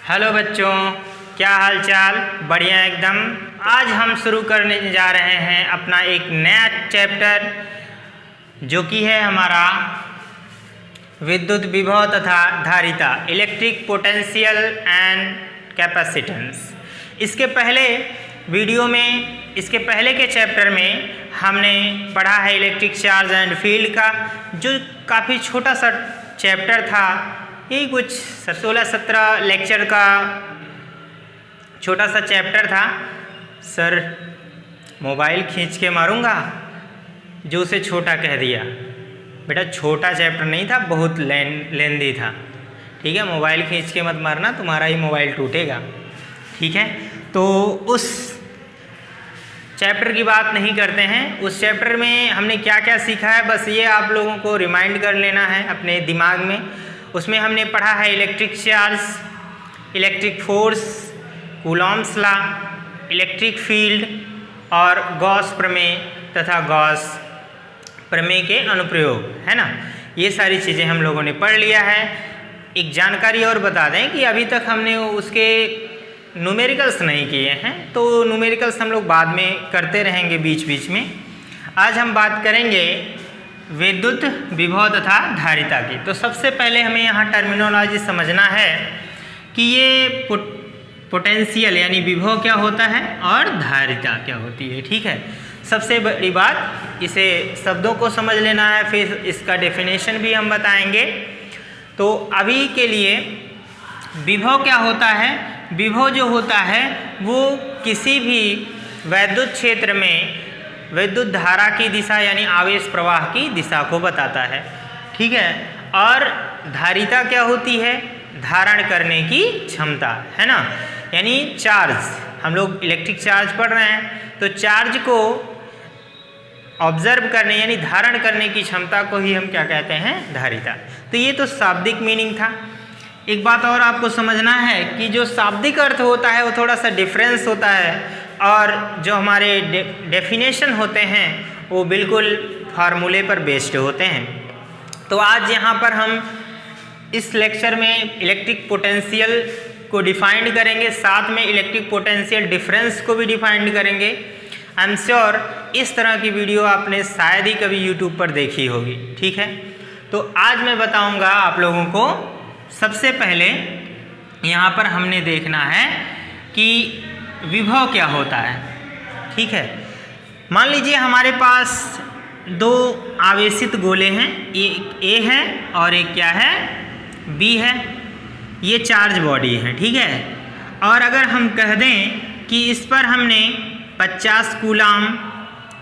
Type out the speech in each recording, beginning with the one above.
Hello बच्चों, क्या हाल चाल? बढ़िया एकदम। आज हम शुरू करने जा रहे हैं अपना एक नया चैप्टर जो कि है हमारा विद्युत विभव तथा धारिता, इलेक्ट्रिक पोटेंशियल एंड कैपेसिटेंस। इसके पहले वीडियो में, इसके पहले के चैप्टर में हमने पढ़ा है इलेक्ट्रिक चार्ज एंड फील्ड का, जो काफ़ी छोटा सा चैप्टर था। यही कुछ 16-17 लेक्चर का छोटा सा चैप्टर था। सर मोबाइल खींच के मारूंगा, जो उसे छोटा कह दिया। बेटा छोटा चैप्टर नहीं था, बहुत लेंदी था। ठीक है, मोबाइल खींच के मत मारना, तुम्हारा ही मोबाइल टूटेगा। ठीक है, तो उस चैप्टर की बात नहीं करते हैं। उस चैप्टर में हमने क्या क्या सीखा है, बस ये आप लोगों को रिमाइंड कर लेना है अपने दिमाग में। उसमें हमने पढ़ा है electric charge, electric force, Coulomb's law, electric field और गॉस प्रमेय तथा गॉस प्रमेय के अनुप्रयोग, है ना। ये सारी चीज़ें हम लोगों ने पढ़ लिया है। एक जानकारी और बता दें कि अभी तक हमने उसके न्यूमेरिकल्स नहीं किए हैं, तो न्यूमेरिकल्स हम लोग बाद में करते रहेंगे बीच बीच में। आज हम बात करेंगे विद्युत विभव तथा धारिता की। तो सबसे पहले हमें यहाँ टर्मिनोलॉजी समझना है कि ये पोटेंशियल यानी विभव क्या होता है और धारिता क्या होती है। ठीक है, सबसे बड़ी बात इसे शब्दों को समझ लेना है, फिर इसका डेफिनेशन भी हम बताएंगे। तो अभी के लिए विभव क्या होता है? विभव जो होता है वो किसी भी वैद्युत क्षेत्र में विद्युत धारा की दिशा यानी आवेश प्रवाह की दिशा को बताता है। ठीक है, और धारिता क्या होती है? धारण करने की क्षमता, है ना। यानी चार्ज, हम लोग इलेक्ट्रिक चार्ज पढ़ रहे हैं, तो चार्ज को ऑब्जर्व करने यानी धारण करने की क्षमता को ही हम क्या कहते हैं? धारिता। तो ये तो शाब्दिक मीनिंग था। एक बात और आपको समझना है कि जो शाब्दिक अर्थ होता है वो थोड़ा सा डिफरेंस होता है, और जो हमारे डेफिनेशन होते हैं वो बिल्कुल फार्मूले पर बेस्ड होते हैं। तो आज यहाँ पर हम इस लेक्चर में इलेक्ट्रिक पोटेंशियल को डिफाइंड करेंगे, साथ में इलेक्ट्रिक पोटेंशियल डिफरेंस को भी डिफाइंड करेंगे। आई एम श्योर इस तरह की वीडियो आपने शायद ही कभी यूट्यूब पर देखी होगी। ठीक है, तो आज मैं बताऊँगा आप लोगों को। सबसे पहले यहाँ पर हमने देखना है कि विभव क्या होता है। ठीक है, मान लीजिए हमारे पास दो आवेशित गोले हैं, एक ए है और एक क्या है? बी है। ये चार्ज बॉडी है। ठीक है, और अगर हम कह दें कि इस पर हमने 50 कूलाम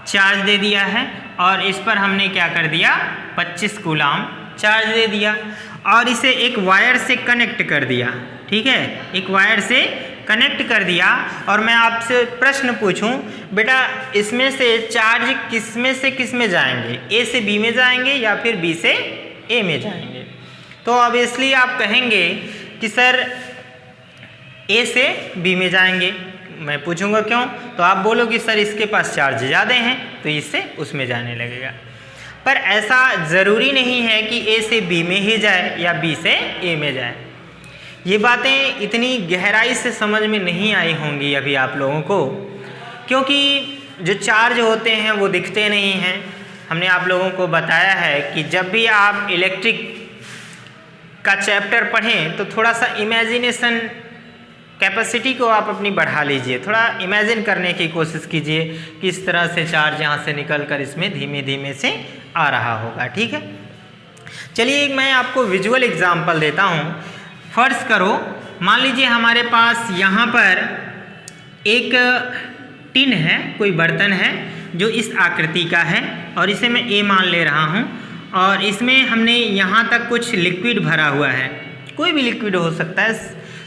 चार्ज दे दिया है और इस पर हमने क्या कर दिया? 25 कूलाम चार्ज दे दिया, और इसे एक वायर से कनेक्ट कर दिया। ठीक है, एक वायर से कनेक्ट कर दिया, और मैं आपसे प्रश्न पूछूं, बेटा इसमें से चार्ज किस में जाएंगे? ए से बी में जाएंगे या फिर बी से ए में जाएंगे? तो ऑब्वियसली आप कहेंगे कि सर ए से बी में जाएंगे। मैं पूछूंगा क्यों, तो आप बोलोगे सर इसके पास चार्ज ज़्यादा हैं तो इससे उसमें जाने लगेगा। पर ऐसा ज़रूरी नहीं है कि ए से बी में ही जाए या बी से ए में जाए। ये बातें इतनी गहराई से समझ में नहीं आई होंगी अभी आप लोगों को, क्योंकि जो चार्ज होते हैं वो दिखते नहीं हैं। हमने आप लोगों को बताया है कि जब भी आप इलेक्ट्रिक का चैप्टर पढ़ें तो थोड़ा सा इमेजिनेशन कैपेसिटी को आप अपनी बढ़ा लीजिए, थोड़ा इमेजिन करने की कोशिश कीजिए कि इस तरह से चार्ज यहाँ से निकल कर इसमें धीमे धीमे से आ रहा होगा। ठीक है, चलिए मैं आपको विजुअल एग्जांपल देता हूँ। फर्ज करो, मान लीजिए हमारे पास यहाँ पर एक टिन है, कोई बर्तन है जो इस आकृति का है, और इसे मैं ए मान ले रहा हूँ, और इसमें हमने यहाँ तक कुछ लिक्विड भरा हुआ है। कोई भी लिक्विड हो सकता है,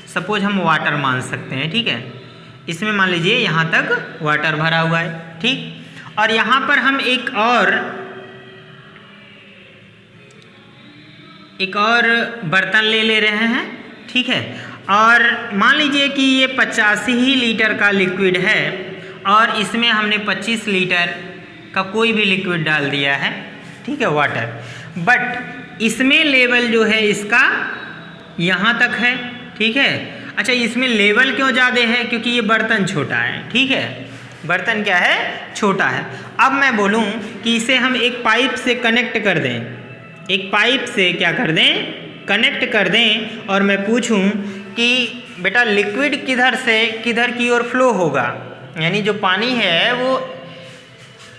सपोज हम वाटर मान सकते हैं। ठीक है, इसमें मान लीजिए यहाँ तक वाटर भरा हुआ है। ठीक, और यहाँ पर हम एक और बर्तन ले रहे हैं। ठीक है, और मान लीजिए कि ये 85 ही लीटर का लिक्विड है, और इसमें हमने 25 लीटर का कोई भी लिक्विड डाल दिया है। ठीक है, वाटर, बट इसमें लेवल जो है इसका यहाँ तक है। ठीक है, अच्छा, इसमें लेवल क्यों ज़्यादा है? क्योंकि ये बर्तन छोटा है, ठीक है, बर्तन क्या है? छोटा है। अब मैं बोलूँ कि इसे हम एक पाइप से कनेक्ट कर दें, एक पाइप से क्या कर दें? कनेक्ट कर दें, और मैं पूछूं कि बेटा लिक्विड किधर से किधर की ओर फ्लो होगा, यानी जो पानी है वो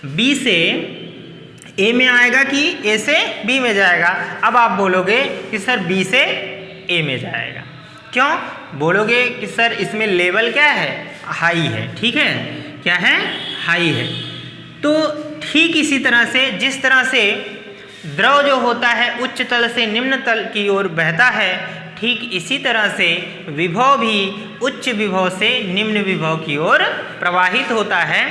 बी से ए में आएगा कि ए से बी में जाएगा। अब आप बोलोगे कि सर बी से ए में जाएगा। क्यों बोलोगे? कि सर इसमें लेवल क्या है? हाई है, ठीक है, क्या है? हाई है। तो ठीक इसी तरह से जिस तरह से द्रव जो होता है उच्च तल से निम्न तल की ओर बहता है, ठीक इसी तरह से विभव भी उच्च विभव से निम्न विभव की ओर प्रवाहित होता है।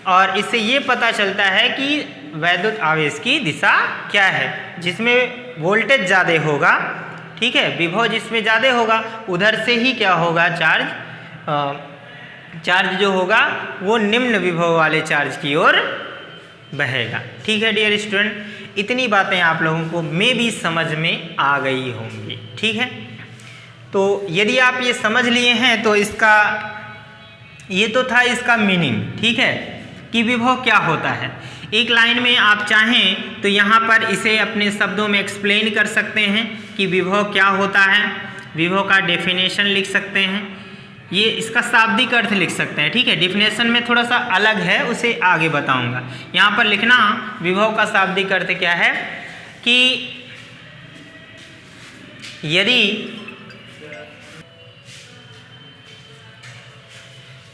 और इससे ये पता चलता है कि वैद्युत आवेश की दिशा क्या है। जिसमें वोल्टेज ज़्यादा होगा, ठीक है, विभव जिसमें ज़्यादा होगा उधर से ही क्या होगा? चार्ज जो होगा वो निम्न विभव वाले चार्ज की ओर बहेगा। ठीक है डियर स्टूडेंट, इतनी बातें आप लोगों को मे भी समझ में आ गई होंगी, ठीक है। तो यदि आप ये समझ लिए हैं तो इसका ये तो था इसका मीनिंग, ठीक है, कि विभव क्या होता है। एक लाइन में आप चाहें तो यहाँ पर इसे अपने शब्दों में एक्सप्लेन कर सकते हैं कि विभव क्या होता है, विभव का डेफिनेशन लिख सकते हैं, ये इसका शाब्दिक अर्थ लिख सकते हैं, ठीक है। डेफिनेशन में थोड़ा सा अलग है, उसे आगे बताऊंगा। यहाँ पर लिखना विभव का शाब्दिक अर्थ क्या है कि यदि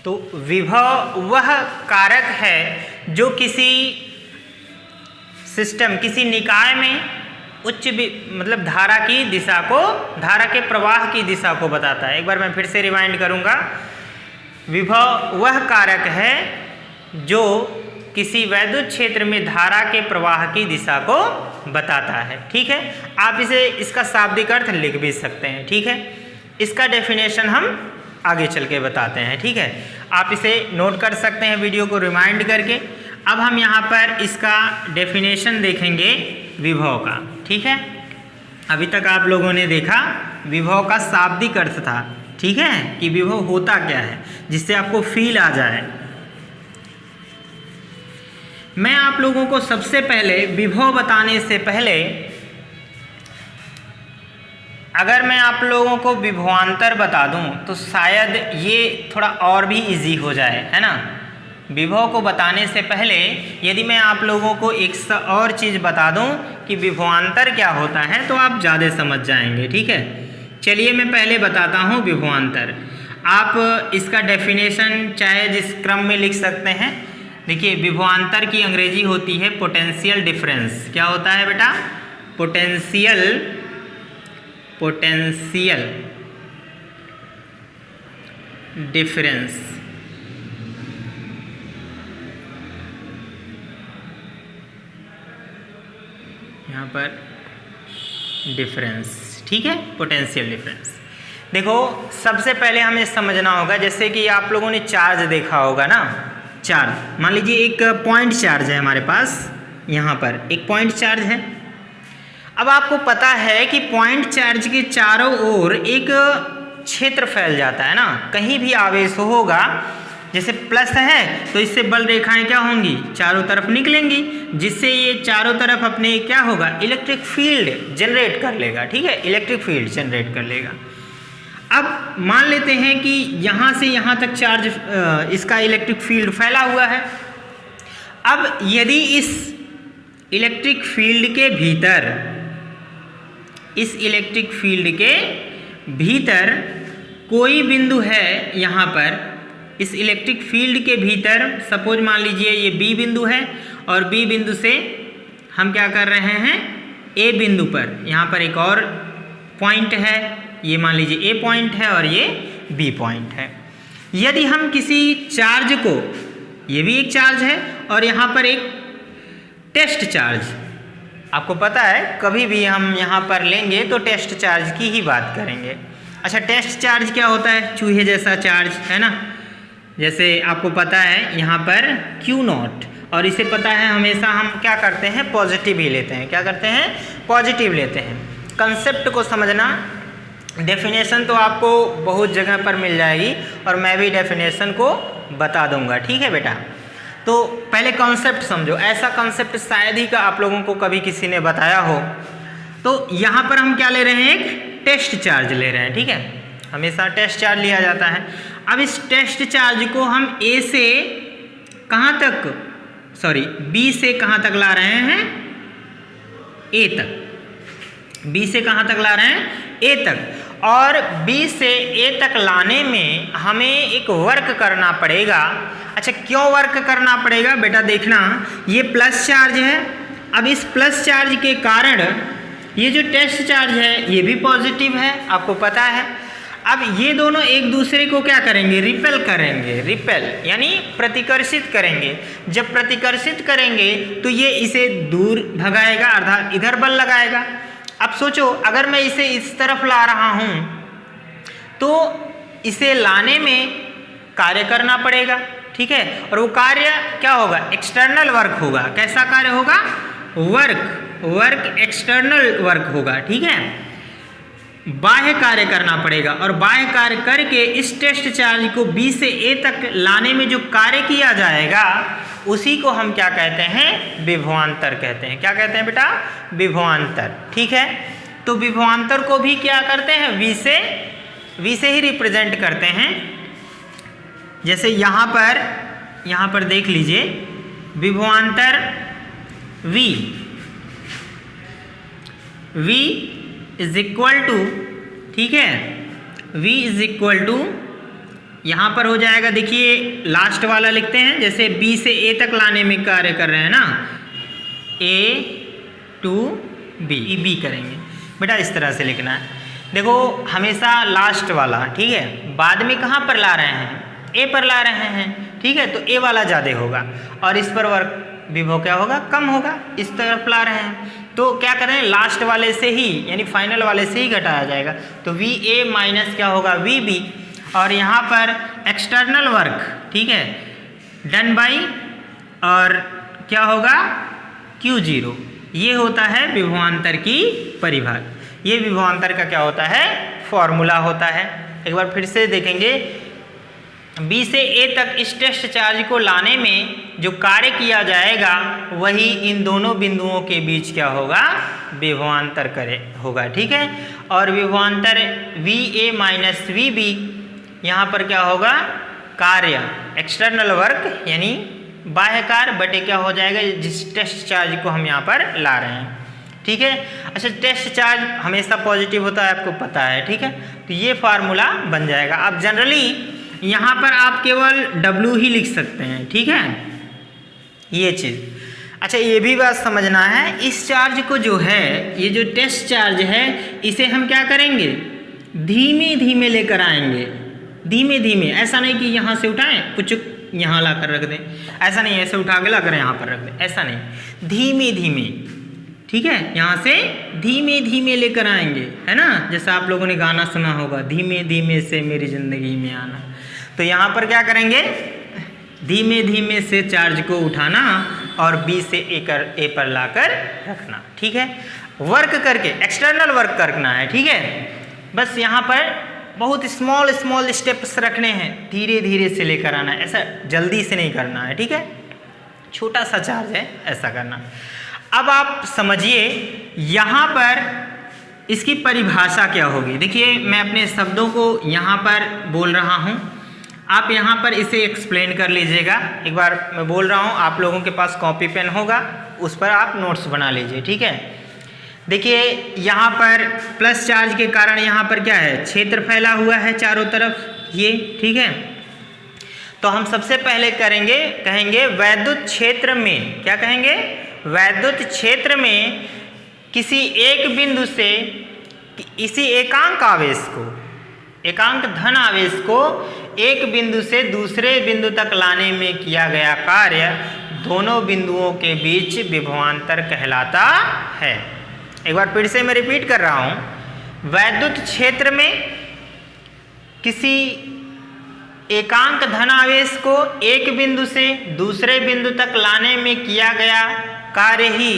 तो विभव वह कारक है जो किसी सिस्टम, किसी निकाय में उच्च मतलब धारा की दिशा को, धारा के प्रवाह की दिशा को बताता है। एक बार मैं फिर से रिवाइंड करूंगा। विभव वह कारक है जो किसी वैद्युत क्षेत्र में धारा के प्रवाह की दिशा को बताता है, ठीक है। आप इसे इसका शाब्दिक अर्थ लिख भी सकते हैं, ठीक है। इसका डेफिनेशन हम आगे चल के बताते हैं, ठीक है। आप इसे नोट कर सकते हैं वीडियो को रिमाइंड करके। अब हम यहाँ पर इसका डेफिनेशन देखेंगे विभव का, ठीक है। अभी तक आप लोगों ने देखा विभव का शाब्दिक अर्थ था, ठीक है, कि विभव होता क्या है, जिससे आपको फील आ जाए। मैं आप लोगों को सबसे पहले विभव बताने से पहले अगर मैं आप लोगों को विभवांतर बता दूं तो शायद ये थोड़ा और भी इजी हो जाए, है ना। विभव को बताने से पहले यदि मैं आप लोगों को एक और चीज़ बता दूं कि विभवांतर क्या होता है तो आप ज़्यादा समझ जाएंगे, ठीक है। चलिए मैं पहले बताता हूं विभवांतर। आप इसका डेफिनेशन चाहे जिस क्रम में लिख सकते हैं। देखिए विभवांतर की अंग्रेजी होती है पोटेंशियल डिफरेंस। क्या होता है बेटा? Potential difference. यहाँ पर डिफरेंस, ठीक है, पोटेंशियल डिफरेंस। देखो सबसे पहले हमें समझना होगा, जैसे कि आप लोगों ने चार्ज देखा होगा ना, चार्ज मान लीजिए एक पॉइंट चार्ज है हमारे पास, यहाँ पर एक पॉइंट चार्ज है। अब आपको पता है कि पॉइंट चार्ज के चारों ओर एक क्षेत्र फैल जाता है ना, कहीं भी आवेश होगा, जैसे प्लस है तो इससे बल रेखाएं क्या होंगी? चारों तरफ निकलेंगी, जिससे ये चारों तरफ अपने क्या होगा? इलेक्ट्रिक फील्ड जनरेट कर लेगा, ठीक है, इलेक्ट्रिक फील्ड जनरेट कर लेगा। अब मान लेते हैं कि यहाँ से यहाँ तक चार्ज इसका इलेक्ट्रिक फील्ड फैला हुआ है। अब यदि इस इलेक्ट्रिक फील्ड के भीतर, इस इलेक्ट्रिक फील्ड के भीतर कोई बिंदु है, यहाँ पर इस इलेक्ट्रिक फील्ड के भीतर सपोज मान लीजिए ये बी बिंदु है और बी बिंदु से हम क्या कर रहे हैं? ए बिंदु पर, यहाँ पर एक और पॉइंट है, ये मान लीजिए ए पॉइंट है और ये बी पॉइंट है। यदि हम किसी चार्ज को, ये भी एक चार्ज है और यहाँ पर एक टेस्ट चार्ज, आपको पता है कभी भी हम यहाँ पर लेंगे तो टेस्ट चार्ज की ही बात करेंगे। अच्छा टेस्ट चार्ज क्या होता है? चूहे जैसा चार्ज, है ना। जैसे आपको पता है यहाँ पर Q0 और इसे पता है हमेशा हम क्या करते हैं? पॉजिटिव ही लेते हैं। क्या करते हैं? पॉजिटिव लेते हैं। कंसेप्ट को समझना, डेफिनेशन तो आपको बहुत जगह पर मिल जाएगी और मैं भी डेफिनेशन को बता दूंगा, ठीक है बेटा। तो पहले कॉन्सेप्ट समझो, ऐसा कॉन्सेप्ट शायद ही का आप लोगों को कभी किसी ने बताया हो। तो यहाँ पर हम क्या ले रहे हैं, एक टेस्ट चार्ज ले रहे हैं, ठीक है, हमेशा टेस्ट चार्ज लिया जाता है। अब इस टेस्ट चार्ज को हम ए से कहाँ तक, बी से कहाँ तक ला रहे हैं, ए तक। बी से कहाँ तक ला रहे हैं, ए तक। और बी से ए तक लाने में हमें एक वर्क करना पड़ेगा। अच्छा, क्यों वर्क करना पड़ेगा बेटा, देखना, ये प्लस चार्ज है। अब इस प्लस चार्ज के कारण ये जो टेस्ट चार्ज है ये भी पॉजिटिव है, आपको पता है। अब ये दोनों एक दूसरे को क्या करेंगे, रिपेल करेंगे, रिपेल यानी प्रतिकर्षित करेंगे। जब प्रतिकर्षित करेंगे तो ये इसे दूर भगाएगा, अर्थात इधर बल लगाएगा। अब सोचो, अगर मैं इसे इस तरफ ला रहा हूं तो इसे लाने में कार्य करना पड़ेगा, ठीक है। और वो कार्य क्या होगा, एक्सटर्नल वर्क होगा। कैसा कार्य होगा, वर्क एक्सटर्नल वर्क होगा, ठीक है। बाह्य कार्य करना पड़ेगा और बाह्य कार्य करके इस टेस्ट चार्ज को बी से ए तक लाने में जो कार्य किया जाएगा उसी को हम क्या कहते हैं, विभवांतर कहते हैं। क्या कहते हैं बेटा, विभवांतर, ठीक है। तो विभवांतर को भी क्या करते हैं, वी से ही रिप्रेजेंट करते हैं। जैसे यहाँ पर देख लीजिए, विभवांतर V इज इक्वल टू, ठीक है, V इज इक्वल टू, यहाँ पर हो जाएगा, देखिए लास्ट वाला लिखते हैं, जैसे B से A तक लाने में कार्य कर रहे हैं ना, A to B करेंगे बेटा, इस तरह से लिखना है। देखो हमेशा लास्ट वाला, ठीक है, बाद में कहाँ पर ला रहे हैं, A पर ला रहे हैं, ठीक है, तो A वाला ज़्यादा होगा और इस पर वर्क विभव क्या होगा, कम होगा। इस तरफ ला रहे हैं तो क्या करें, लास्ट वाले से ही यानी फाइनल वाले से ही घटाया जाएगा। तो VA माइनस क्या होगा, VB। और यहाँ पर एक्सटर्नल वर्क, ठीक है, डन बाई और क्या होगा, Q0। ये होता है विभवांतर की परिभाषा, ये विभवांतर का क्या होता है, फॉर्मूला होता है। एक बार फिर से देखेंगे, बी से ए तक इस टेस्ट चार्ज को लाने में जो कार्य किया जाएगा वही इन दोनों बिंदुओं के बीच क्या होगा, विभवांतर होगा, ठीक है। और विभवांतर VA माइनस VB, यहाँ पर क्या होगा, कार्य एक्सटर्नल वर्क यानी बाह्य कार्य बटे क्या हो जाएगा, जिस टेस्ट चार्ज को हम यहाँ पर ला रहे हैं, ठीक है। अच्छा, टेस्ट चार्ज हमेशा पॉजिटिव होता है, आपको पता है, ठीक है। तो ये फार्मूला बन जाएगा। अब जनरली यहाँ पर आप केवल W ही लिख सकते हैं, ठीक है, ये चीज़। अच्छा, ये भी बात समझना है, इस चार्ज को जो है, ये जो टेस्ट चार्ज है, इसे हम क्या करेंगे, धीमे धीमे लेकर आएंगे, धीमे धीमे। ऐसा नहीं कि यहाँ से उठाएं पुचुक यहाँ ला कर रख दें, ऐसा नहीं, ऐसे उठा के ला कर यहाँ पर रख दें, ऐसा नहीं, धीमे धीमे, ठीक है, यहाँ से धीमे धीमे लेकर आएंगे, है ना। जैसा आप लोगों ने गाना सुना होगा, धीमे धीमे से मेरी जिंदगी में आना। तो यहाँ पर क्या करेंगे, धीमे धीमे से चार्ज को उठाना और B से A पर लाकर रखना, ठीक है। वर्क करके एक्सटर्नल वर्क करना है, ठीक है। बस यहाँ पर बहुत स्मॉल स्टेप्स रखने हैं, धीरे धीरे से लेकर आना है, ऐसा जल्दी से नहीं करना है, ठीक है। छोटा सा चार्ज है, ऐसा करना। अब आप समझिए यहाँ पर इसकी परिभाषा क्या होगी। देखिए मैं अपने शब्दों को यहाँ पर बोल रहा हूँ, आप यहाँ पर इसे एक्सप्लेन कर लीजिएगा। एक बार मैं बोल रहा हूँ, आप लोगों के पास कॉपी पेन होगा, उस पर आप नोट्स बना लीजिए, ठीक है। देखिए यहाँ पर प्लस चार्ज के कारण यहाँ पर क्या है, क्षेत्र फैला हुआ है चारों तरफ, ये, ठीक है। तो हम सबसे पहले कहेंगे वैद्युत क्षेत्र में, क्या कहेंगे, वैद्युत क्षेत्र में किसी एक बिंदु से इसी एकांक आवेश को, एकांक धन आवेश को एक बिंदु से दूसरे बिंदु तक लाने में किया गया कार्य दोनों बिंदुओं के बीच विभवांतर कहलाता है। एक बार फिर से मैं रिपीट कर रहा हूँ, वैद्युत क्षेत्र में किसी एकांक धन आवेश को एक बिंदु से दूसरे बिंदु तक लाने में किया गया कार्य ही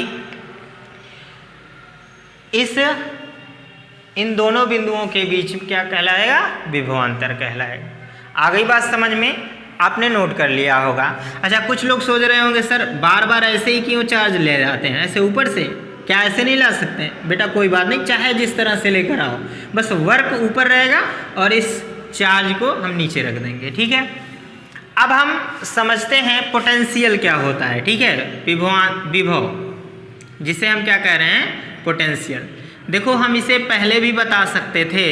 इस इन दोनों बिंदुओं के बीच क्या कहलाएगा? विभवांतर कहलाएगा। आ गई बात समझ में? आपने नोट कर लिया होगा। अच्छा, कुछ लोग सोच रहे होंगे सर बार बार ऐसे ही क्यों चार्ज ले जाते हैं, ऐसे ऊपर से क्या ऐसे नहीं ला सकते हैं? बेटा कोई बात नहीं, चाहे जिस तरह से लेकर आओ, बस वर्क ऊपर रहेगा और इस चार्ज को हम नीचे रख देंगे। ठीक है, अब हम समझते हैं पोटेंशियल क्या होता है। ठीक है, विभव जिसे हम क्या कह रहे हैं? पोटेंशियल। देखो हम इसे पहले भी बता सकते थे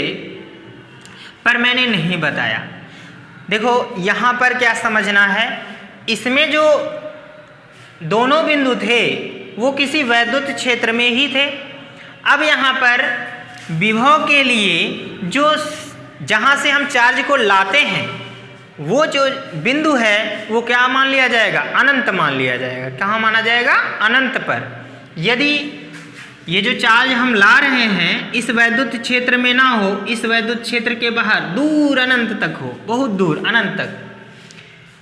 पर मैंने नहीं बताया। देखो यहाँ पर क्या समझना है, इसमें जो दोनों बिंदु थे वो किसी वैद्युत क्षेत्र में ही थे। अब यहाँ पर विभव के लिए जो जहाँ से हम चार्ज को लाते हैं वो जो बिंदु है वो क्या मान लिया जाएगा? अनंत मान लिया जाएगा। कहाँ माना जाएगा? अनंत पर। यदि ये जो चार्ज हम ला रहे हैं इस वैद्युत क्षेत्र में ना हो, इस वैद्युत क्षेत्र के बाहर दूर अनंत तक हो, बहुत दूर अनंत तक,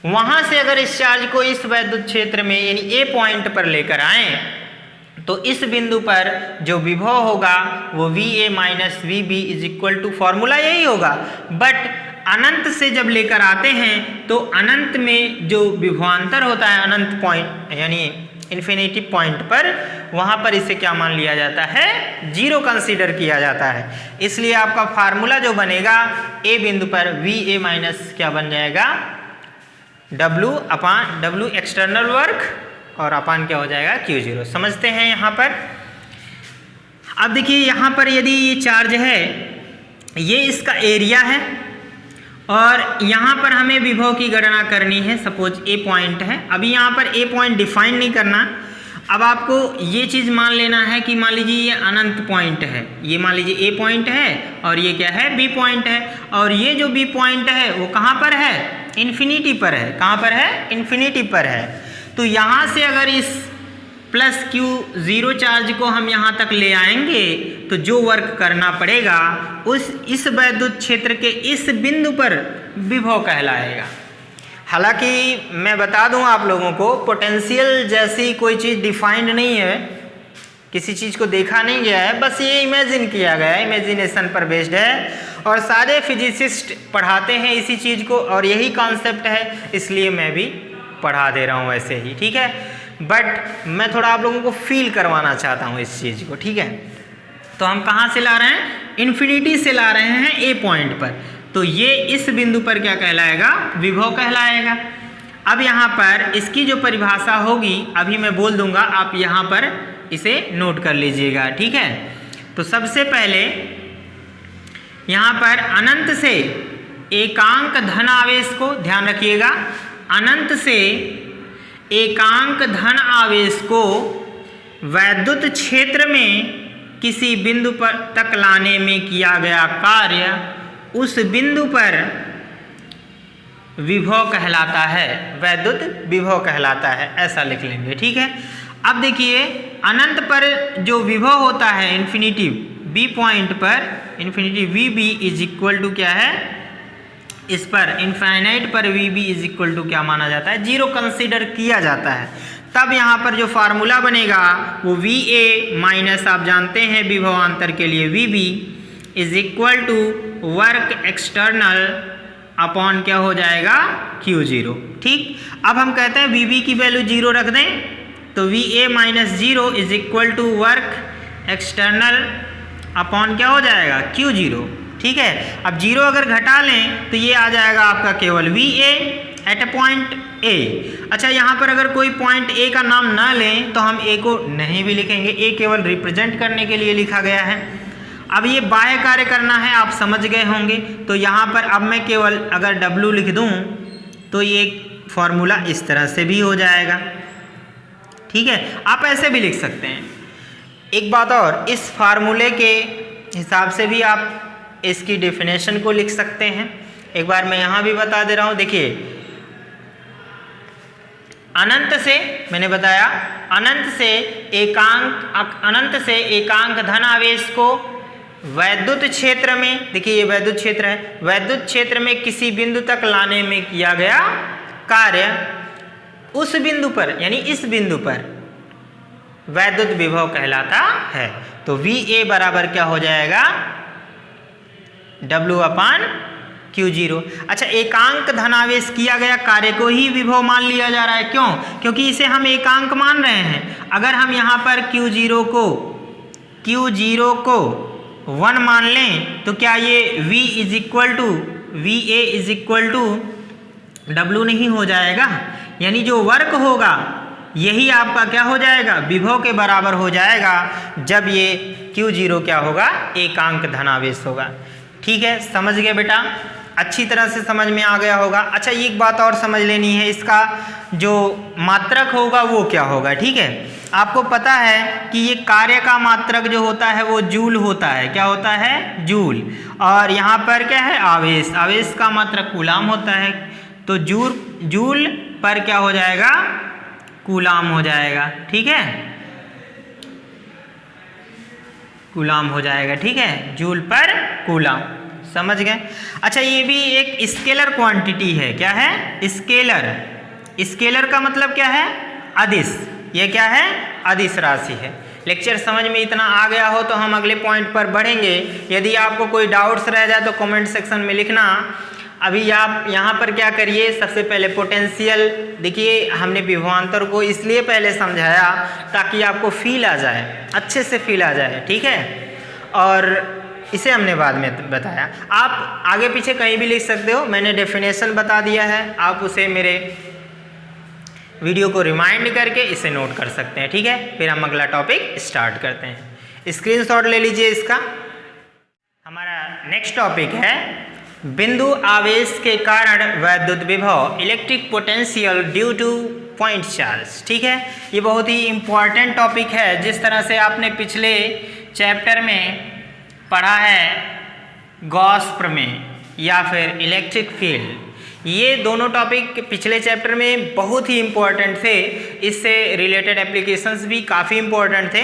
वहाँ से अगर इस चार्ज को इस वैद्युत क्षेत्र में यानी ए पॉइंट पर लेकर आए तो इस बिंदु पर जो विभव होगा वो VA minus VB is equal to, formula यही होगा। बट अनंत से जब लेकर आते हैं तो अनंत में जो विभवांतर होता है अनंत पॉइंट यानी इन्फिनिटी पॉइंट पर, वहाँ पर इसे क्या मान लिया जाता है? जीरो कंसीडर किया जाता है। इसलिए आपका फार्मूला जो बनेगा ए बिंदु पर VA माइनस क्या बन जाएगा? W एक्सटर्नल वर्क और अपान क्या हो जाएगा? Q0। समझते हैं यहाँ पर। अब देखिए यहाँ पर यदि ये चार्ज है, ये इसका एरिया है और यहाँ पर हमें विभव की गणना करनी है। सपोज ए पॉइंट है, अभी यहाँ पर ए पॉइंट डिफाइन नहीं करना। अब आपको ये चीज़ मान लेना है कि मान लीजिए ये अनंत पॉइंट है, ये मान लीजिए ए पॉइंट है और ये क्या है? बी पॉइंट है। और ये जो बी पॉइंट है वो कहाँ पर है? इन्फिनिटी पर है। कहाँ पर है? इन्फिनिटी पर है। तो यहाँ से अगर इस प्लस Q0 चार्ज को हम यहाँ तक ले आएंगे तो जो वर्क करना पड़ेगा इस वैद्युत क्षेत्र के इस बिंदु पर विभव कहलाएगा। हालांकि मैं बता दूं आप लोगों को, पोटेंशियल जैसी कोई चीज़ डिफाइंड नहीं है, किसी चीज़ को देखा नहीं गया है, बस ये इमेजिन किया गया है, इमेजिनेशन पर बेस्ड है और सारे फिजिसिस्ट पढ़ाते हैं इसी चीज़ को और यही कॉन्सेप्ट है, इसलिए मैं भी पढ़ा दे रहा हूँ ऐसे ही। ठीक है, बट मैं थोड़ा आप लोगों को फील करवाना चाहता हूँ इस चीज़ को। ठीक है, तो हम कहाँ से ला रहे हैं? इन्फिनिटी से ला रहे हैं ए पॉइंट पर, तो ये इस बिंदु पर क्या कहलाएगा? विभव कहलाएगा। अब यहाँ पर इसकी जो परिभाषा होगी अभी मैं बोल दूंगा, आप यहाँ पर इसे नोट कर लीजिएगा। ठीक है, तो सबसे पहले यहाँ पर अनंत से एकांक धन आवेश को ध्यान रखिएगा, अनंत से एकांक धन आवेश को वैद्युत क्षेत्र में किसी बिंदु पर तक लाने में किया गया कार्य उस बिंदु पर विभव कहलाता है, वैद्युत विभव कहलाता है, ऐसा लिख लेंगे। ठीक है, अब देखिए अनंत पर जो विभव होता है इन्फिनिटी बी पॉइंट पर, infinity VB is equal to क्या है? इस पर इनफाइनाइट पर VB इज इक्वल टू क्या माना जाता है? जीरो कंसीडर किया जाता है। तब यहाँ पर जो फार्मूला बनेगा वो VA माइनस आप जानते हैं विभवांतर के लिए VB is equal to work external upon क्या हो जाएगा? Q0। ठीक, अब हम कहते हैं VB की वैल्यू 0 रख दें तो VA minus 0 is equal to work external upon क्या हो जाएगा? Q0। ठीक है, अब 0 अगर घटा लें तो ये आ जाएगा आपका केवल VA at a point A। अच्छा, यहाँ पर अगर कोई पॉइंट A का नाम ना लें तो हम A को नहीं भी लिखेंगे, A केवल रिप्रेजेंट करने के लिए लिखा गया है। अब ये बाह्य कार्य करना है, आप समझ गए होंगे, तो यहाँ पर अब मैं केवल अगर W लिख दूँ तो ये फॉर्मूला इस तरह से भी हो जाएगा। ठीक है, आप ऐसे भी लिख सकते हैं। एक बात और, इस फार्मूले के हिसाब से भी आप इसकी डेफिनेशन को लिख सकते हैं। एक बार मैं यहाँ भी बता दे रहा हूँ। देखिए अनंत से मैंने बताया, अनंत से एकांक धन आवेश को वैद्युत क्षेत्र में, देखिए ये वैद्युत क्षेत्र है, वैद्युत क्षेत्र में किसी बिंदु तक लाने में किया गया कार्य उस बिंदु पर यानी इस बिंदु पर वैद्युत विभव कहलाता है। तो VA बराबर क्या हो जाएगा? W/Q0। अच्छा, एकांक धनावेश किया गया कार्य को ही विभव मान लिया जा रहा है, क्यों? क्योंकि इसे हम एकांक मान रहे हैं। अगर हम यहाँ पर Q0 को 1 मान लें तो क्या ये VA W नहीं हो जाएगा? यानी जो वर्क होगा यही आपका क्या हो जाएगा, विभव के बराबर हो जाएगा, जब ये Q0 क्या होगा, एकांक धनावेश होगा। ठीक है, समझ गए बेटा? अच्छी तरह से समझ में आ गया होगा। अच्छा, एक बात और समझ लेनी है, इसका जो मात्रक होगा वो क्या होगा। ठीक है, आपको पता है कि ये कार्य का मात्रक जो होता है वो जूल होता है। क्या होता है? जूल। और यहाँ पर क्या है? आवेश। आवेश का मात्रक कूलाम होता है। तो जूल पर क्या हो जाएगा? कूलाम हो जाएगा। ठीक है, कूलाम हो जाएगा। ठीक है, जूल पर कूलाम। समझ गए? अच्छा, ये भी एक स्केलर क्वांटिटी है। क्या है? स्केलर। स्केलर का मतलब क्या है? अदिश। ये क्या है? अदिश राशि है। लेक्चर समझ में इतना आ गया हो तो हम अगले पॉइंट पर बढ़ेंगे। यदि आपको कोई डाउट्स रह जाए तो कमेंट सेक्शन में लिखना। अभी आप यहाँ पर क्या करिए, सबसे पहले पोटेंशियल देखिए। हमने विभवांतर को इसलिए पहले समझाया ताकि आपको फील आ जाए, अच्छे से फील आ जाए। ठीक है, और इसे हमने बाद में बताया। आप आगे पीछे कहीं भी लिख सकते हो, मैंने डेफिनेशन बता दिया है, आप उसे मेरे वीडियो को रिमाइंड करके इसे नोट कर सकते हैं। ठीक है, फिर हम अगला टॉपिक स्टार्ट करते हैं। स्क्रीनशॉट ले लीजिए इसका। हमारा नेक्स्ट टॉपिक है बिंदु आवेश के कारण वैद्युत विभव, electric potential due two point charge. ठीक है, ये बहुत ही इम्पॉर्टेंट टॉपिक है। जिस तरह से आपने पिछले चैप्टर में पढ़ा है गॉस प्रमेय या फिर इलेक्ट्रिक फील्ड, ये दोनों टॉपिक पिछले चैप्टर में बहुत ही इम्पॉर्टेंट थे। इससे रिलेटेड एप्लीकेशंस भी काफ़ी इम्पॉर्टेंट थे,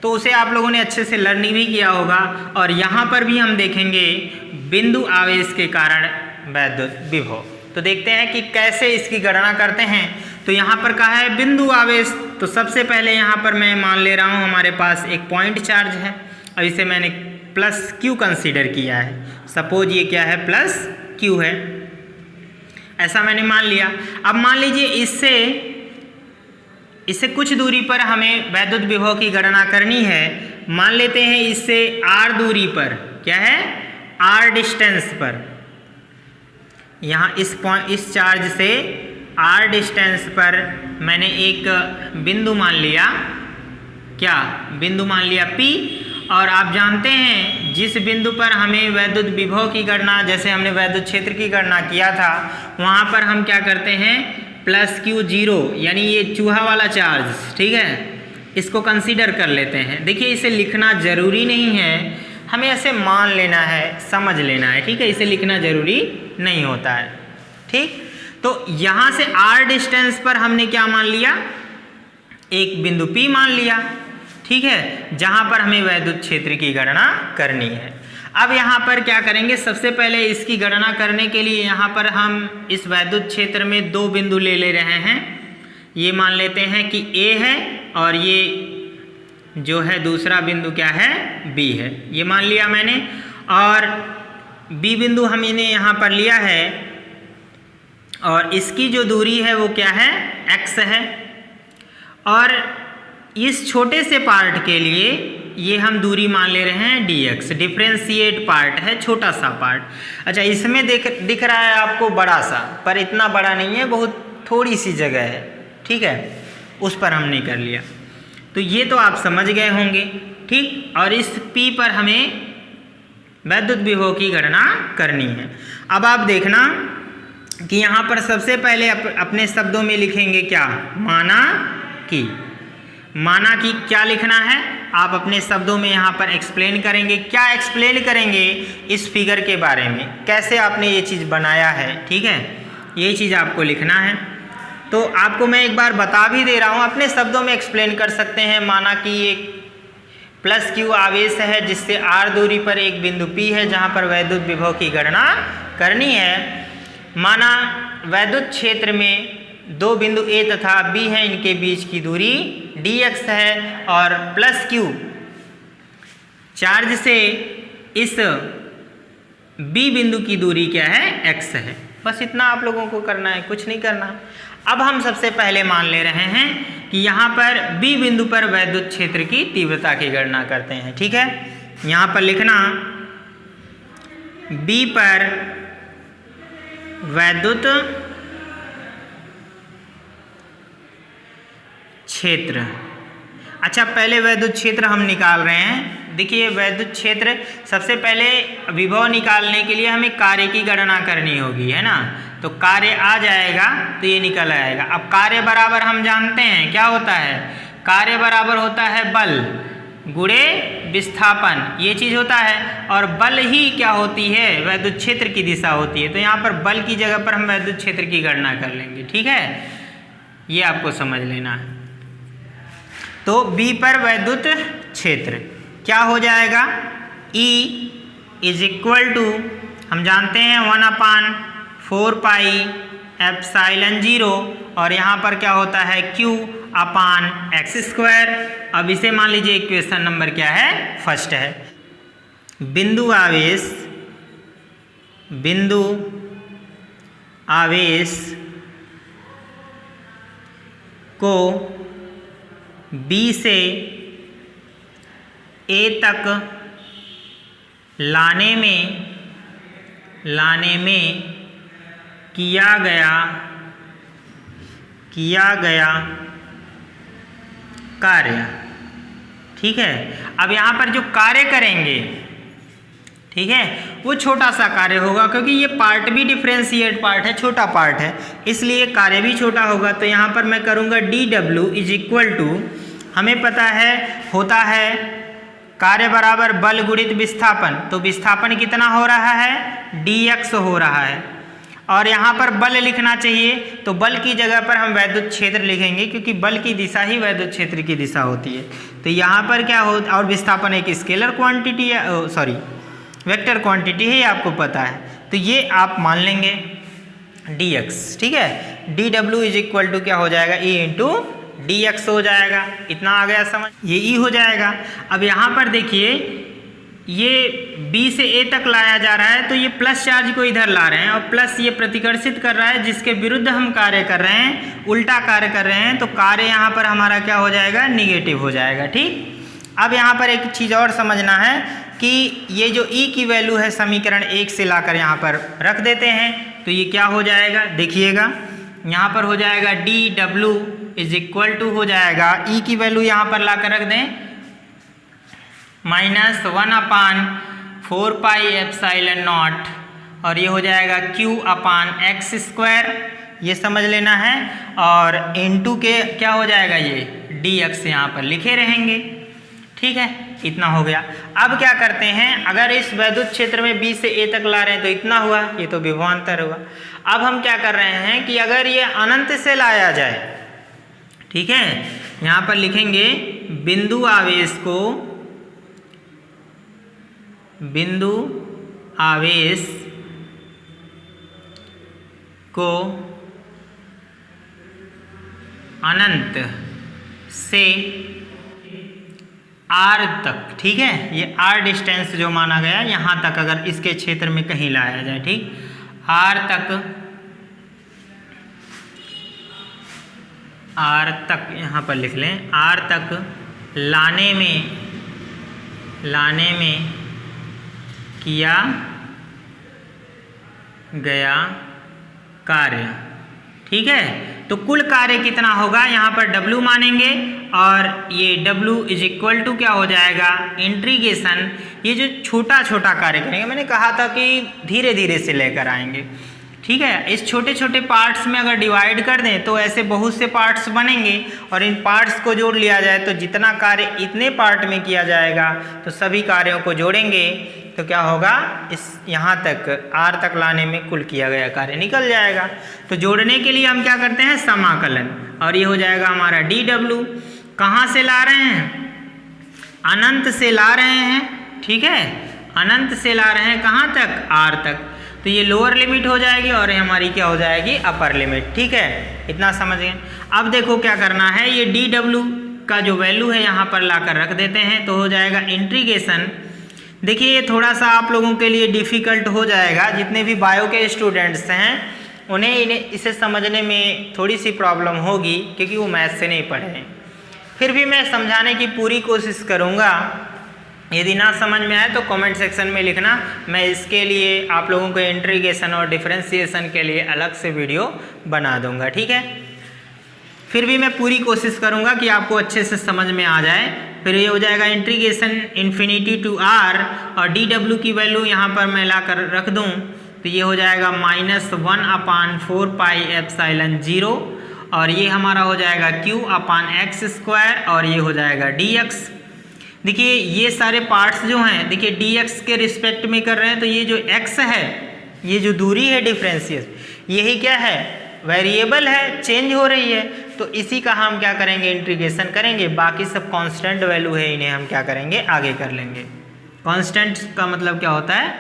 तो उसे आप लोगों ने अच्छे से लर्निंग भी किया होगा। और यहाँ पर भी हम देखेंगे बिंदु आवेश के कारण वैद्युत विभव। तो देखते हैं कि कैसे इसकी गणना करते हैं। तो यहाँ पर कहा है बिंदु आवेश, तो सबसे पहले यहाँ पर मैं मान ले रहा हूँ हमारे पास एक पॉइंट चार्ज है और इसे मैंने प्लस Q कंसीडर किया है। सपोज ये क्या है? प्लस Q है, ऐसा मैंने मान लिया। अब मान लीजिए इससे कुछ दूरी पर हमें वैद्युत विभव की गणना करनी है। मान लेते हैं इससे R दूरी पर, क्या है? R डिस्टेंस पर, यहाँ इस चार्ज से R डिस्टेंस पर मैंने एक बिंदु मान लिया। क्या बिंदु मान लिया? P। और आप जानते हैं जिस बिंदु पर हमें वैद्युत विभव की गणना, जैसे हमने वैद्युत क्षेत्र की गणना किया था, वहाँ पर हम क्या करते हैं? प्लस Q0, यानी ये चूहा वाला चार्ज। ठीक है, इसको कंसीडर कर लेते हैं। देखिए, इसे लिखना जरूरी नहीं है, हमें ऐसे मान लेना है, समझ लेना है। ठीक है, इसे लिखना जरूरी नहीं होता है। ठीक, तो यहाँ से R डिस्टेंस पर हमने क्या मान लिया? एक बिंदु P मान लिया। ठीक है, जहाँ पर हमें वैद्युत क्षेत्र की गणना करनी है। अब यहाँ पर क्या करेंगे? सबसे पहले इसकी गणना करने के लिए यहाँ पर हम इस वैद्युत क्षेत्र में दो बिंदु ले रहे हैं। ये मान लेते हैं कि A है और ये जो है दूसरा बिंदु क्या है? B है। ये मान लिया मैंने, और B बिंदु हमने यहाँ पर लिया है और इसकी जो दूरी है वो क्या है? X है। और इस छोटे से पार्ट के लिए ये हम दूरी मान ले रहे हैं dx, डिफ्रेंशिएट पार्ट है, छोटा सा पार्ट। अच्छा, इसमें दिख रहा है आपको बड़ा सा, पर इतना बड़ा नहीं है, बहुत थोड़ी सी जगह है। ठीक है, उस पर हमने कर लिया। तो ये तो आप समझ गए होंगे। ठीक, और इस P पर हमें वैद्युत विभव की गणना करनी है। अब आप देखना कि यहाँ पर सबसे पहले अपने शब्दों में लिखेंगे क्या? माना कि क्या लिखना है? आप अपने शब्दों में यहाँ पर एक्सप्लेन करेंगे। क्या एक्सप्लेन करेंगे? इस फिगर के बारे में, कैसे आपने ये चीज़ बनाया है। ठीक है, ये चीज़ आपको लिखना है। तो आपको मैं एक बार बता भी दे रहा हूँ, अपने शब्दों में एक्सप्लेन कर सकते हैं। माना कि एक प्लस Q आवेश है जिससे R दूरी पर एक बिंदु P है जहाँ पर वैद्युत विभव की गणना करनी है। माना वैद्युत क्षेत्र में दो बिंदु A तथा B हैं, इनके बीच की दूरी dx है, और प्लस Q चार्ज से इस बी बिंदु की दूरी क्या है, x है। बस इतना आप लोगों को करना है, कुछ नहीं करना। अब हम सबसे पहले मान ले रहे हैं कि यहाँ पर बी बिंदु पर वैद्युत क्षेत्र की तीव्रता की गणना करते हैं। ठीक है, यहाँ पर लिखना बी पर वैद्युत क्षेत्र। अच्छा, पहले वैद्युत क्षेत्र हम निकाल रहे हैं। देखिए, वैद्युत क्षेत्र सबसे पहले विभव निकालने के लिए हमें कार्य की गणना करनी होगी, है ना। तो कार्य आ जाएगा तो ये निकल आएगा। अब कार्य बराबर हम जानते हैं क्या होता है, कार्य बराबर होता है बल गुणे विस्थापन, ये चीज़ होता है। और बल ही क्या होती है, वैद्युत क्षेत्र की दिशा होती है। तो यहाँ पर बल की जगह पर हम वैद्युत क्षेत्र की गणना कर लेंगे। ठीक है, ये आपको समझ लेना है। तो B पर वैद्युत क्षेत्र क्या हो जाएगा, E इज इक्वल टू हम जानते हैं 1/4 पाई एप्सिलॉन 0, और यहाँ पर क्या होता है Q/x²। अब इसे मान लीजिए इक्वेशन नंबर क्या है, फर्स्ट है। बिंदु आवेश को B से A तक लाने में किया गया कार्य। ठीक है, अब यहाँ पर जो कार्य करेंगे, ठीक है, वो छोटा सा कार्य होगा, क्योंकि ये पार्ट भी डिफरेंशिएट पार्ट है, छोटा पार्ट है, इसलिए कार्य भी छोटा होगा। तो यहाँ पर मैं करूँगा dW इज इक्वल टू, हमें पता है होता है कार्य बराबर बल गुणित विस्थापन। तो विस्थापन कितना हो रहा है, dx हो रहा है। और यहाँ पर बल लिखना चाहिए, तो बल की जगह पर हम वैद्युत क्षेत्र लिखेंगे, क्योंकि बल की दिशा ही वैद्युत क्षेत्र की दिशा होती है। तो यहाँ पर क्या हो, और विस्थापन एक स्केलर क्वांटिटी है, सॉरी वेक्टर क्वांटिटी है, ये आपको पता है। तो ये आप मान लेंगे dx। ठीक है, dW इज इक्वल टू क्या हो जाएगा, E इंटू dx हो जाएगा। इतना आ गया समझ, ये E हो जाएगा। अब यहाँ पर देखिए, ये B से A तक लाया जा रहा है, तो ये प्लस चार्ज को इधर ला रहे हैं, और प्लस ये प्रतिकर्षित कर रहा है, जिसके विरुद्ध हम कार्य कर रहे हैं, उल्टा कार्य कर रहे हैं। तो कार्य यहाँ पर हमारा क्या हो जाएगा, निगेटिव हो जाएगा। ठीक, अब यहाँ पर एक चीज़ और समझना है कि ये जो E की वैल्यू है समीकरण 1 से लाकर यहाँ पर रख देते हैं, तो ये क्या हो जाएगा, देखिएगा यहाँ पर हो जाएगा dW इज इक्वल टू हो जाएगा, E की वैल्यू यहाँ पर लाकर रख दें -1/4 पाई एप्सिलॉन नॉट, और ये हो जाएगा Q/x², ये समझ लेना है। और इनटू के क्या हो जाएगा, ये dx यहाँ पर लिखे रहेंगे। ठीक है, इतना हो गया। अब क्या करते हैं, अगर इस वैद्युत क्षेत्र में B से A तक ला रहे हैं तो इतना हुआ, ये तो विभवांतर हुआ। अब हम क्या कर रहे हैं कि अगर ये अनंत से लाया जाए, ठीक है, यहाँ पर लिखेंगे बिंदु आवेश को अनंत से R तक, ठीक है, ये R डिस्टेंस जो माना गया यहाँ तक, अगर इसके क्षेत्र में कहीं लाया जाए, ठीक, R तक यहाँ पर लिख लें, R तक लाने में किया गया कार्य। ठीक है, तो कुल कार्य कितना होगा, यहाँ पर W मानेंगे, और ये W इज इक्वल टू क्या हो जाएगा, इंटीग्रेशन, ये जो छोटा छोटा कार्य करेंगे, मैंने कहा था कि धीरे धीरे से लेकर आएंगे। ठीक है, इस छोटे छोटे पार्ट्स में अगर डिवाइड कर दें तो ऐसे बहुत से पार्ट्स बनेंगे, और इन पार्ट्स को जोड़ लिया जाए तो जितना कार्य इतने पार्ट में किया जाएगा, तो सभी कार्यों को जोड़ेंगे तो क्या होगा, इस यहाँ तक R तक लाने में कुल किया गया कार्य निकल जाएगा। तो जोड़ने के लिए हम क्या करते हैं, समाकलन, और ये हो जाएगा हमारा dW। कहाँ से ला रहे हैं, अनंत से ला रहे हैं। ठीक है, अनंत से ला रहे हैं कहाँ तक, R तक। तो ये लोअर लिमिट हो जाएगी और ये हमारी क्या हो जाएगी, अपर लिमिट। ठीक है, इतना समझ गए। अब देखो क्या करना है, ये dW का जो वैल्यू है यहाँ पर लाकर रख देते हैं, तो हो जाएगा इंटीग्रेशन देखिए ये थोड़ा सा आप लोगों के लिए डिफ़िकल्ट हो जाएगा, जितने भी बायो के स्टूडेंट्स हैं उन्हें इसे समझने में थोड़ी सी प्रॉब्लम होगी, क्योंकि वो मैथ से नहीं पढ़े हैं। फिर भी मैं समझाने की पूरी कोशिश करूँगा। यदि ना समझ में आए तो कमेंट सेक्शन में लिखना, मैं इसके लिए आप लोगों को इंटीग्रेशन और डिफरेंशिएशन के लिए अलग से वीडियो बना दूंगा, ठीक है। फिर भी मैं पूरी कोशिश करूंगा कि आपको अच्छे से समझ में आ जाए। फिर ये हो जाएगा इंटीग्रेशन इन्फिनिटी टू r, और डी डब्ल्यू की वैल्यू यहाँ पर मैं ला कर रख दूँ तो ये हो जाएगा -1/4πε0, और ये हमारा हो जाएगा q/x², और ये हो जाएगा dx। देखिए ये सारे पार्ट्स जो हैं, देखिए dx के रिस्पेक्ट में कर रहे हैं, तो ये जो x है, ये जो दूरी है डिफरेंशियल, यही क्या है, वेरिएबल है, चेंज हो रही है। तो इसी का हम क्या करेंगे, इंटीग्रेशन करेंगे। बाकी सब कांस्टेंट वैल्यू है, इन्हें हम क्या करेंगे, आगे कर लेंगे। कांस्टेंट का मतलब क्या होता है,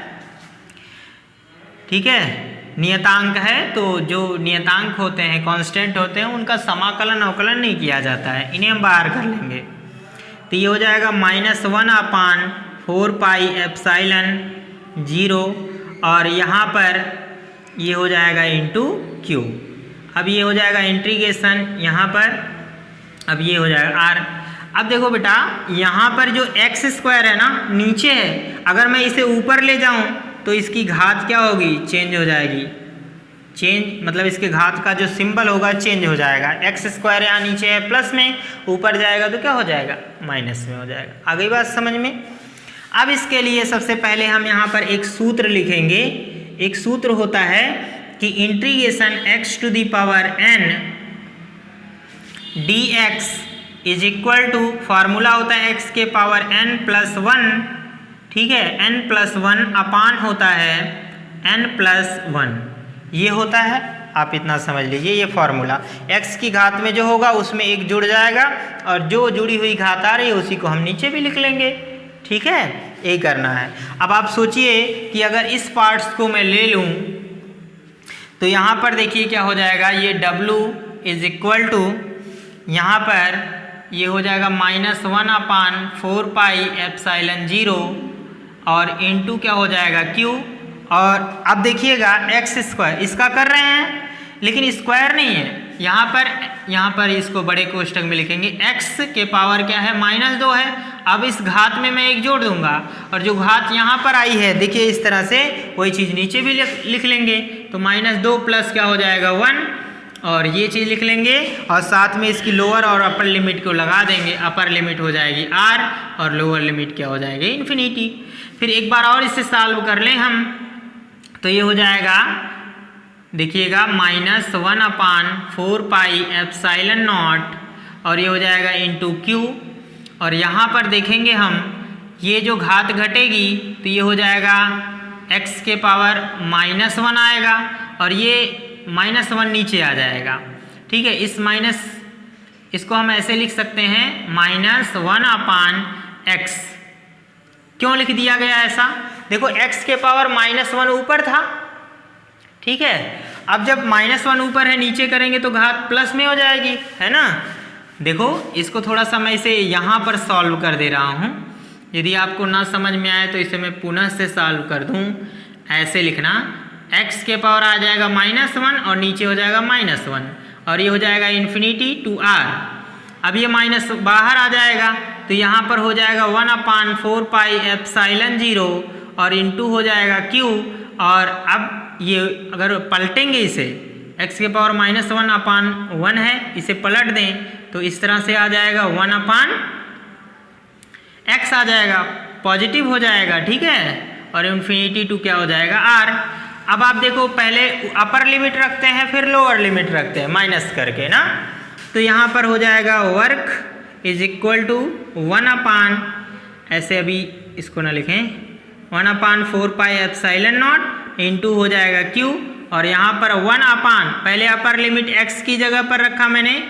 ठीक है, नियतांक है, तो जो नियतांक होते हैं, कांस्टेंट होते हैं, उनका समाकलन अवकलन नहीं किया जाता है, इन्हें हम बाहर कर लेंगे। तो ये हो जाएगा -1/4πε0, और यहाँ पर ये हो जाएगा इंटू क्यू। अब ये हो जाएगा इंटीग्रेशन यहाँ पर, अब ये हो जाएगा r। अब देखो बेटा, यहाँ पर जो x² है ना, नीचे है, अगर मैं इसे ऊपर ले जाऊँ तो इसकी घात क्या होगी, चेंज हो जाएगी। चेंज मतलब इसके घात का जो सिंबल होगा चेंज हो जाएगा। x² यहाँ नीचे है प्लस में, ऊपर जाएगा तो क्या हो जाएगा, माइनस में हो जाएगा। आ गई बात समझ में। अब इसके लिए सबसे पहले हम यहाँ पर एक सूत्र लिखेंगे। एक सूत्र होता है कि integration x⁴n dx is equal to, formula होता है x⁴n+1, ठीक है, n+1 होता है n+1, ये होता है। आप इतना समझ लीजिए, ये फार्मूला x की घात में जो होगा उसमें एक जुड़ जाएगा, और जो जुड़ी हुई घात आ रही है उसी को हम नीचे भी लिख लेंगे, ठीक है, यही करना है। अब आप सोचिए कि अगर इस पार्ट्स को मैं ले लूँ तो यहाँ पर देखिए क्या हो जाएगा, ये w इज इक्वल टू, यहाँ पर ये हो जाएगा -1/4πε0, और इंटू क्या हो जाएगा q। और अब देखिएगा x², इसका कर रहे हैं लेकिन स्क्वायर नहीं है, यहाँ पर इसको बड़े कोष्ठक में लिखेंगे। x के पावर क्या है, -2 है। अब इस घात में मैं एक जोड़ दूंगा, और जो घात यहाँ पर आई है देखिए इस तरह से, वही चीज़ नीचे भी लिख लेंगे। तो -2 प्लस क्या हो जाएगा 1, और ये चीज़ लिख लेंगे, और साथ में इसकी लोअर और अपर लिमिट को लगा देंगे। अपर लिमिट हो जाएगी r, और लोअर लिमिट क्या हो जाएगी, इन्फिनिटी। फिर एक बार और इसे सॉल्व कर लें हम, तो ये हो जाएगा, देखिएगा -1/4πε0, और ये हो जाएगा इंटू क्यू। और यहाँ पर देखेंगे हम, ये जो घात घटेगी तो ये हो जाएगा x⁻⁻1 आएगा, और ये -1 नीचे आ जाएगा, ठीक है। इसको हम ऐसे लिख सकते हैं -1/x। क्यों लिख दिया गया ऐसा, देखो x⁻⁻1 ऊपर था, ठीक है। अब जब -1 ऊपर है, नीचे करेंगे तो घात प्लस में हो जाएगी, है ना। देखो इसको थोड़ा सा मैं इसे यहाँ पर सॉल्व कर दे रहा हूँ। यदि आपको ना समझ में आए तो इसे मैं पुनः से सॉल्व कर दूँ। ऐसे लिखना, x के पावर आ जाएगा -1, और नीचे हो जाएगा -1, और ये हो जाएगा इन्फिनिटी टू r। अब ये माइनस बाहर आ जाएगा, तो यहाँ पर हो जाएगा 1/4πε0, और इंटू हो जाएगा q। और अब ये अगर पलटेंगे इसे, x⁻⁻1 है, इसे पलट दें तो इस तरह से आ जाएगा 1/x आ जाएगा, पॉजिटिव हो जाएगा, ठीक है। और इन्फिनिटी टू क्या हो जाएगा r। अब आप देखो, पहले अपर लिमिट रखते हैं फिर लोअर लिमिट रखते हैं माइनस करके ना। तो यहाँ पर हो जाएगा वर्क इज इक्वल टू 1/, ऐसे अभी इसको ना लिखें, 1/4πε0 इंटू हो जाएगा q। और यहाँ पर 1/, पहले अपर लिमिट x की जगह पर रखा मैंने,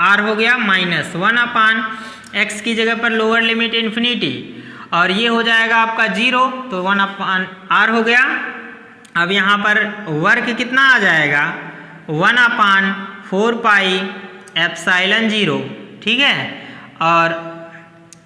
r हो गया -1/x की जगह पर लोअर लिमिट इन्फिनिटी, और ये हो जाएगा आपका 0, तो 1/r हो गया। अब यहाँ पर वर्क कितना आ जाएगा, 1/4πε0, ठीक है। और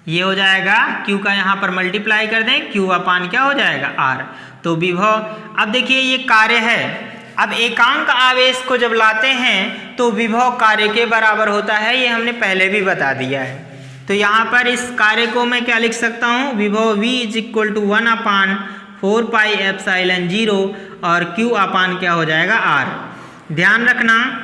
ये हो जाएगा Q का यहाँ पर मल्टीप्लाई कर दें, Q अपान क्या हो जाएगा R। तो विभव, अब देखिए ये कार्य है, अब एकांक आवेश को जब लाते हैं तो विभव कार्य के बराबर होता है, ये हमने पहले भी बता दिया है। तो यहाँ पर इस कार्य को मैं क्या लिख सकता हूँ, विभव V is equal to 1/4 pi epsilon 0 और Q अपान क्या हो जाएगा R। ध्यान रखना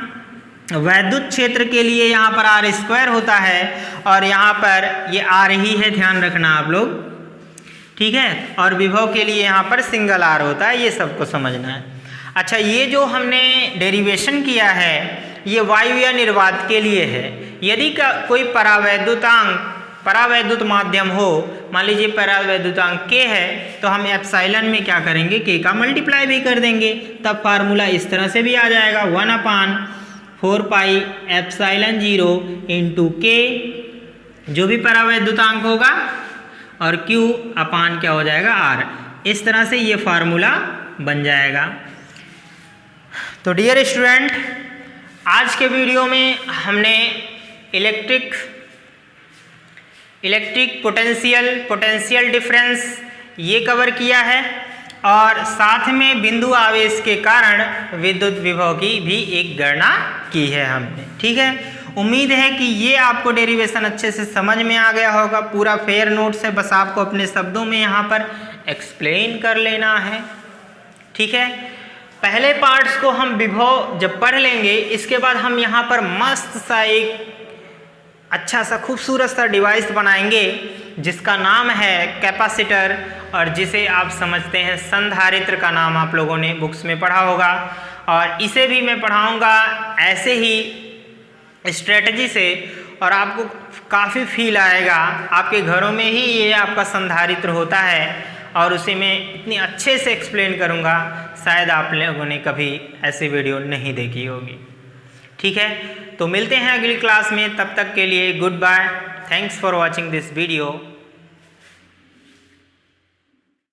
वैद्युत क्षेत्र के लिए यहाँ पर R स्क्वायर होता है और यहाँ पर ये R ही है, ध्यान रखना आप लोग, ठीक है। और विभव के लिए यहाँ पर सिंगल R होता है, ये सबको समझना है। अच्छा, ये जो हमने डेरिवेशन किया है ये वायु या निर्वात के लिए है। यदि कोई परावैद्युत माध्यम हो, मान लीजिए परावैद्युतांक K है, तो हम एप्सिलॉन में क्या करेंगे, K का मल्टीप्लाई भी कर देंगे, तब फार्मूला इस तरह से भी आ जाएगा 1/4 पाई एप्सिलॉन 0 इंटू K जो भी परावैद्युतांक होगा और Q अपान क्या हो जाएगा R। इस तरह से ये फार्मूला बन जाएगा। तो डियर स्टूडेंट, आज के वीडियो में हमने इलेक्ट्रिक पोटेंशियल डिफरेंस ये कवर किया है और साथ में बिंदु आवेश के कारण विद्युत विभव की भी एक गणना की है हमने, ठीक है। उम्मीद है कि ये आपको डेरिवेशन अच्छे से समझ में आ गया होगा। पूरा फेयर नोट्स है, बस आपको अपने शब्दों में यहाँ पर एक्सप्लेन कर लेना है, ठीक है। पहले पार्ट्स को हम विभव जब पढ़ लेंगे, इसके बाद हम यहाँ पर मस्त सा एक अच्छा सा खूबसूरत सा डिवाइस बनाएंगे जिसका नाम है कैपेसिटर, और जिसे आप समझते हैं संधारित्र का नाम आप लोगों ने बुक्स में पढ़ा होगा। और इसे भी मैं पढ़ाऊँगा ऐसे ही स्ट्रेटजी से, और आपको काफ़ी फील आएगा। आपके घरों में ही ये आपका संधारित्र होता है और उसे मैं इतनी अच्छे से एक्सप्लेन करूँगा, शायद आप लोगों ने कभी ऐसी वीडियो नहीं देखी होगी, ठीक है। तो मिलते हैं अगली क्लास में, तब तक के लिए goodbye. Thanks for watching this video.